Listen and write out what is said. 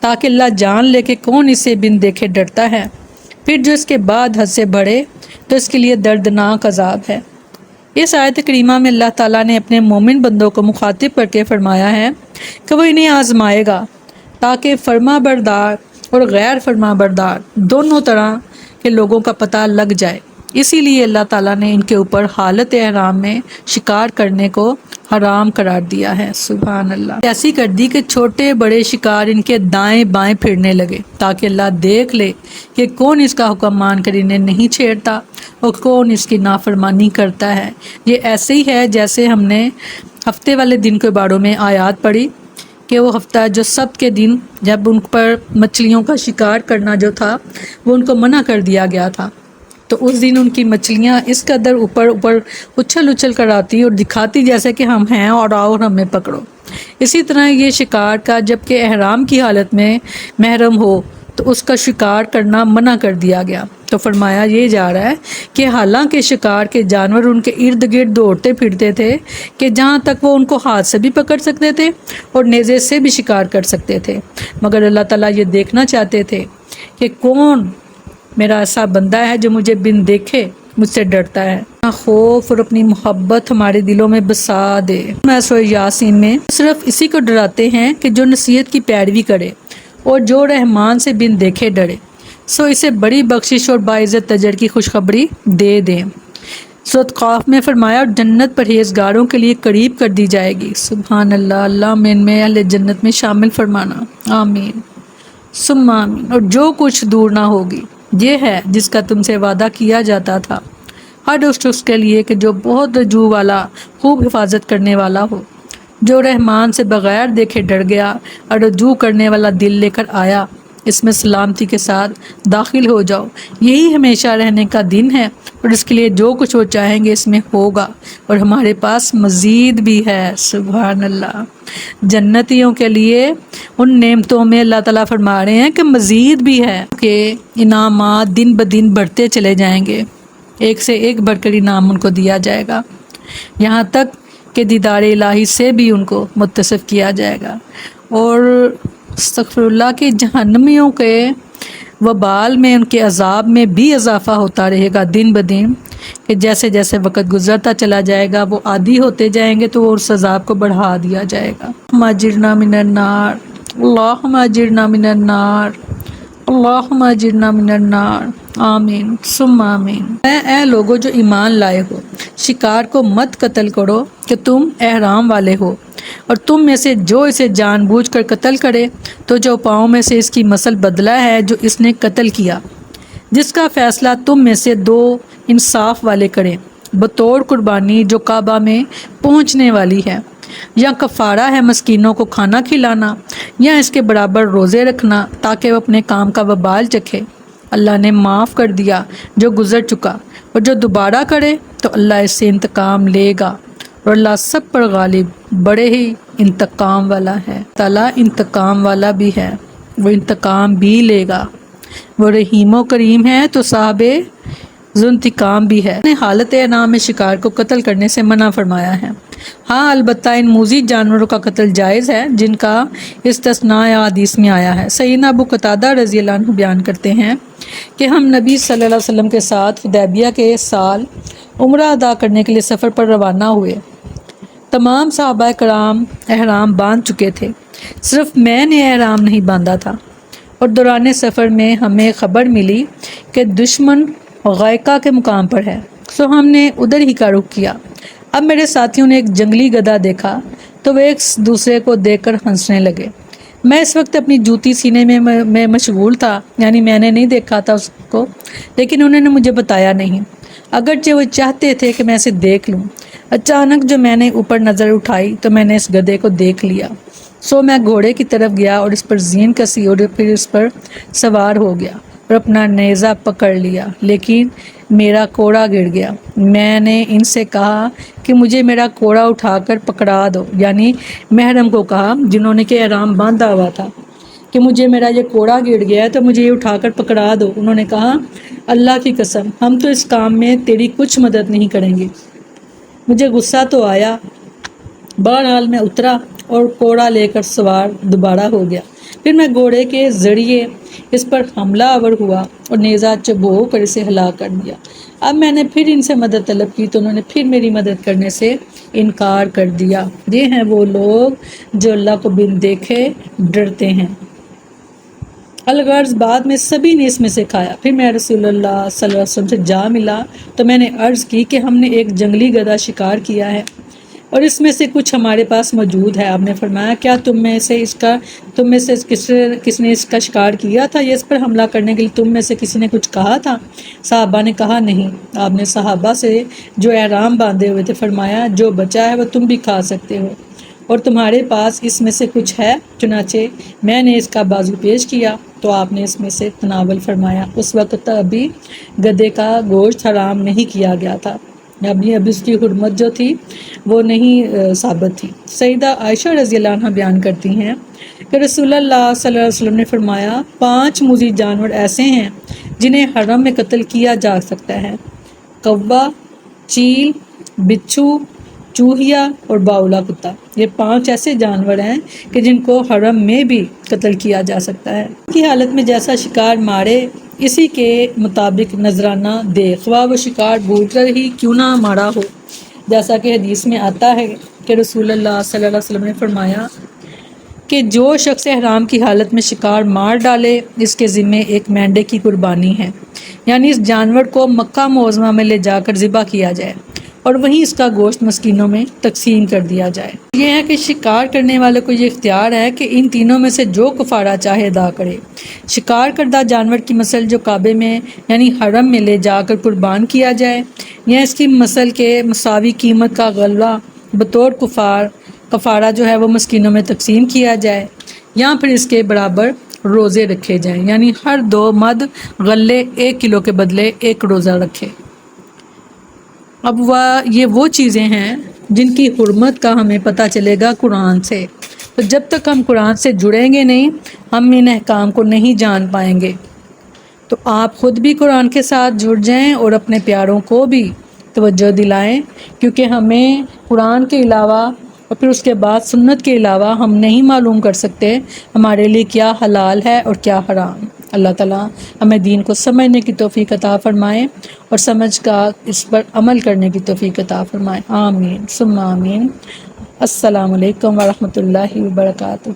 تاکہ اللہ جان لے کہ کون اسے بن دیکھے ڈرتا ہے، پھر جو اس کے بعد حد سے بڑھے تو اس کے لیے دردناک عذاب ہے۔ اس آیت کریمہ میں اللہ تعالیٰ نے اپنے مومن بندوں کو مخاطب کر کے فرمایا ہے کہ وہ انہیں آزمائے گا تاکہ فرما بردار اور غیر فرما بردار دونوں طرح کے لوگوں کا پتہ لگ جائے۔ اسی لیے اللہ تعالیٰ نے ان کے اوپر حالت احرام میں شکار کرنے کو حرام قرار دیا ہے۔ سبحان اللہ، ایسی کر دی کہ چھوٹے بڑے شکار ان کے دائیں بائیں پھرنے لگے تاکہ اللہ دیکھ لے کہ کون اس کا حکم مان کر انہیں نہیں چھیڑتا اور کون اس کی نافرمانی کرتا ہے۔ یہ ایسے ہی ہے جیسے ہم نے ہفتے والے دن کے باروں میں آیات پڑھی کہ وہ ہفتہ جو سبت کے دن جب ان پر مچھلیوں کا شکار کرنا جو تھا وہ ان کو منع کر دیا گیا تھا، تو اس دن ان کی مچھلیاں اس قدر اوپر اچھل اچھل کر آتی اور دکھاتی جیسے کہ ہم ہیں اور آؤ ہمیں پکڑو۔ اسی طرح یہ شکار کا جب کہ احرام کی حالت میں محرم ہو تو اس کا شکار کرنا منع کر دیا گیا۔ تو فرمایا یہ جا رہا ہے کہ حالانکہ شکار کے جانور ان کے ارد گرد دوڑتے پھرتے تھے کہ جہاں تک وہ ان کو ہاتھ سے بھی پکڑ سکتے تھے اور نیزے سے بھی شکار کر سکتے تھے، مگر اللہ تعالیٰ یہ دیکھنا چاہتے تھے کہ کون میرا ایسا بندہ ہے جو مجھے بن دیکھے مجھ سے ڈرتا ہے، خوف اور اپنی محبت ہمارے دلوں میں بسا دے۔ میں سورہ یاسین میں صرف اسی کو ڈراتے ہیں کہ جو نصیحت کی پیروی کرے اور جو رحمان سے بن دیکھے ڈرے، سو اسے بڑی بخشش اور باعزت اجر کی خوشخبری دے دیں۔ سورۃ قاف میں فرمایا اور جنت پرہیزگاروں کے لیے قریب کر دی جائے گی۔ سبحان اللہ، اللہ میں اہل جنت میں شامل فرمانا، آمین ثم آمین۔ اور جو کچھ دور نہ ہوگی یہ ہے جس کا تم سے وعدہ کیا جاتا تھا، ہر اس شخص کے لیے کہ جو بہت رجوع والا، خوب حفاظت کرنے والا ہو، جو رحمان سے بغیر دیکھے ڈر گیا اور رجوع کرنے والا دل لے کر آیا، اس میں سلامتی کے ساتھ داخل ہو جاؤ۔ یہی ہمیشہ رہنے کا دن ہے اور اس کے لیے جو کچھ وہ چاہیں گے اس میں ہوگا، اور ہمارے پاس مزید بھی ہے۔ سبحان اللہ، جنتیوں کے لیے ان نعمتوں میں اللہ تعالیٰ فرما رہے ہیں کہ مزید بھی ہے، کہ انعامات دن بدن بڑھتے چلے جائیں گے، ایک سے ایک بڑھ کر انعام ان کو دیا جائے گا، یہاں تک کہ دیدار الہی سے بھی ان کو متصف کیا جائے گا۔ اور استغفر اللہ کہ جہنمیوں کے وبال میں، ان کے عذاب میں بھی اضافہ ہوتا رہے گا دن بدن، کہ جیسے جیسے وقت گزرتا چلا جائے گا وہ عادی ہوتے جائیں گے تو وہ اس عذاب کو بڑھا دیا جائے گا۔ اجرنا من النار، اللہم اجرنا من النار، اللہم اجرنا من النار، آمین ثم آمین۔ اے لوگوں جو ایمان لائے ہو، شکار کو مت قتل کرو کہ تم احرام والے ہو، اور تم میں سے جو اسے جان بوجھ کر قتل کرے تو جو پاؤں میں سے اس کی مثل بدلہ ہے جو اس نے قتل کیا، جس کا فیصلہ تم میں سے دو انصاف والے کریں بطور قربانی جو کعبہ میں پہنچنے والی ہے، یا کفارہ ہے مسکینوں کو کھانا کھلانا، یا اس کے برابر روزے رکھنا تاکہ وہ اپنے کام کا وبال چکھے۔ اللہ نے معاف کر دیا جو گزر چکا، اور جو دوبارہ کرے تو اللہ اس سے انتقام لے گا، اور اللہ سب پر غالب بڑے ہی انتقام والا ہے۔ تعالیٰ انتقام والا بھی ہے، وہ انتقام بھی لے گا، وہ رحیم و کریم ہے تو صاحب ذو انتقام بھی ہے۔ نے حالت احرام میں شکار کو قتل کرنے سے منع فرمایا ہے۔ ہاں البتہ ان موذی جانوروں کا قتل جائز ہے جن کا استثناء حدیث میں آیا ہے۔ سیدنا ابو قتادہ رضی اللہ عنہ بیان کرتے ہیں کہ ہم نبی صلی اللہ علیہ وسلم کے ساتھ حدیبیہ کے سال عمرہ ادا کرنے کے لیے سفر پر روانہ ہوئے۔ تمام صحابہ کرام احرام باندھ چکے تھے، صرف میں نے احرام نہیں باندھا تھا، اور دوران سفر میں ہمیں خبر ملی کہ دشمن غائقہ کے مقام پر ہے، سو ہم نے ادھر ہی کا رخ کیا۔ اب میرے ساتھیوں نے ایک جنگلی گدھا دیکھا تو وہ ایک دوسرے کو دیکھ کر ہنسنے لگے۔ میں اس وقت اپنی جوتی سینے میں مشغول تھا، یعنی میں نے نہیں دیکھا تھا اس کو، لیکن انہوں نے مجھے بتایا نہیں، اگرچہ وہ چاہتے تھے کہ میں اسے دیکھ لوں۔ اچانک جو میں نے اوپر نظر اٹھائی تو میں نے اس گدھے کو دیکھ لیا، سو میں گھوڑے کی طرف گیا اور اس پر زین کسی اور پھر اس پر سوار ہو گیا اور اپنا نیزہ پکڑ لیا، لیکن میرا کوڑا گر گیا۔ میں نے ان سے کہا کہ مجھے میرا کوڑا اٹھا کر پکڑا دو، یعنی محرم کو کہا جنہوں نے کہ احرام باندھا ہوا تھا کہ مجھے میرا یہ کوڑا گر گیا ہے تو مجھے یہ اٹھا کر پکڑا دو۔ انہوں نے کہا اللہ کی قسم ہم تو اس کام میں تیری کچھ مدد نہیں کریں گے۔ مجھے غصہ تو آیا، بہرحال میں اترا اور کوڑا لے کر سوار دوبارہ ہو گیا۔ پھر میں گھوڑے کے ذریعے اس پر حملہ آور ہوا اور نیزہ چبو کر اسے ہلاک کر دیا۔ اب میں نے پھر ان سے مدد طلب کی تو انہوں نے پھر میری مدد کرنے سے انکار کر دیا۔ یہ ہیں وہ لوگ جو اللہ کو بن دیکھے ڈرتے ہیں۔ الغرض بعد میں سبھی نے اس میں سے کھایا۔ پھر میں رسول اللہ صلی اللہ علیہ وسلم سے جا ملا تو میں نے عرض کی کہ ہم نے ایک جنگلی گدھا شکار کیا ہے اور اس میں سے کچھ ہمارے پاس موجود ہے۔ آپ نے فرمایا کیا تم میں سے کس نے اس کا شکار کیا تھا یا اس پر حملہ کرنے کے لیے تم میں سے کسی نے کچھ کہا تھا؟ صحابہ نے کہا نہیں۔ آپ نے صحابہ سے جو احرام باندھے ہوئے تھے فرمایا جو بچا ہے وہ تم بھی کھا سکتے ہو اور تمہارے پاس اس میں سے کچھ ہے؟ چنانچہ میں نے اس کا بازو پیش کیا تو آپ نے اس میں سے تناول فرمایا۔ اس وقت ابھی گدھے کا گوشت حرام نہیں کیا گیا تھا، ابھی اس کی حرمت جو تھی وہ نہیں ثابت تھی۔ سیدہ عائشہ رضی اللہ عنہ بیان کرتی ہیں کہ رسول اللہ صلی اللہ علیہ وسلم نے فرمایا 5 مذی جانور ایسے ہیں جنہیں حرم میں قتل کیا جا سکتا ہے: کوا، چیل، بچھو، چوہیا اور باولا کتا۔ یہ 5 ایسے جانور ہیں کہ جن کو حرم میں بھی قتل کیا جا سکتا ہے۔ کی حالت میں جیسا شکار مارے اسی کے مطابق نذرانہ دے، خواہ وہ شکار بھول کر ہی کیوں نہ مارا ہو، جیسا کہ حدیث میں آتا ہے کہ رسول اللہ صلی اللہ علیہ وسلم نے فرمایا کہ جو شخص احرام کی حالت میں شکار مار ڈالے اس کے ذمے ایک مینڈے کی قربانی ہے، یعنی اس جانور کو مکہ معظمہ میں لے جا کر ذبح کیا جائے اور وہیں اس کا گوشت مسکینوں میں تقسیم کر دیا جائے۔ یہ ہے کہ شکار کرنے والے کو یہ اختیار ہے کہ ان تینوں میں سے جو کفارہ چاہے ادا کرے۔ شکار کردہ جانور کی مسل جو کعبے میں یعنی حرم میں لے جا کر قربان کیا جائے یا اس کی مسل کے مساوی قیمت کا غلہ بطور کفارہ جو ہے وہ مسکینوں میں تقسیم کیا جائے، یا پھر اس کے برابر روزے رکھے جائیں، یعنی ہر 2 مد غلے 1 کلو کے بدلے 1 روزہ رکھے۔ اب یہ وہ چیزیں ہیں جن کی حرمت کا ہمیں پتہ چلے گا قرآن سے، تو جب تک ہم قرآن سے جڑیں گے نہیں ہم ان احکام کو نہیں جان پائیں گے۔ تو آپ خود بھی قرآن کے ساتھ جڑ جائیں اور اپنے پیاروں کو بھی توجہ دلائیں، کیونکہ ہمیں قرآن کے علاوہ اور پھر اس کے بعد سنت کے علاوہ ہم نہیں معلوم کر سکتے ہمارے لیے کیا حلال ہے اور کیا حرام۔ اللہ تعالیٰ ہمیں دین کو سمجھنے کی توفیق عطا فرمائے اور سمجھ کا اس پر عمل کرنے کی توفیق عطا فرمائے۔ آمین ثم آمین۔ السلام علیکم ورحمۃ اللہ وبرکاتہ۔